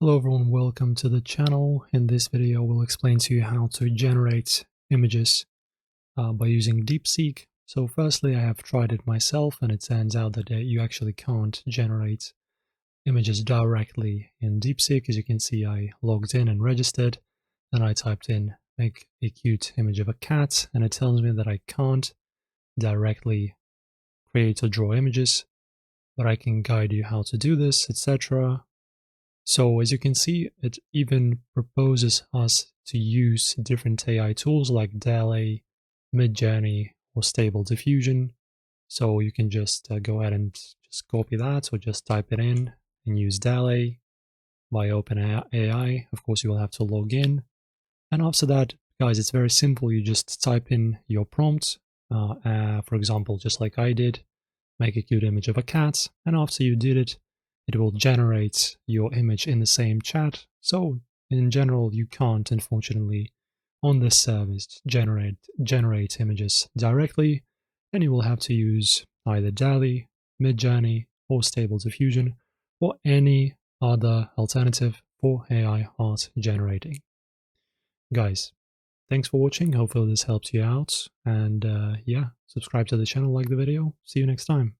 Hello everyone, welcome to the channel. In this video we'll explain to you how to generate images by using DeepSeek. So firstly, I have tried it myself and it turns out that you actually can't generate images directly in DeepSeek. As you can see, I logged in and registered, and I typed in make a cute image of a cat, and it tells me that I can't directly create or draw images, but I can guide you how to do this, etc. So as you can see, it even proposes us to use different AI tools like DALL-E, Midjourney, or Stable Diffusion. So you can just go ahead and just copy that or just type it in and use DALL-E by OpenAI. Of course, you will have to log in. And after that, guys, it's very simple. You just type in your prompt, for example, just like I did, make a cute image of a cat. And after you did it, it will generate your image in the same chat. So in general, you can't, unfortunately, on this service generate images directly, and you will have to use either DALL-E, Midjourney, or Stable Diffusion, or any other alternative for AI art generating. Guys, thanks for watching. Hopefully this helps you out, and yeah, subscribe to the channel, like the video. See you next time.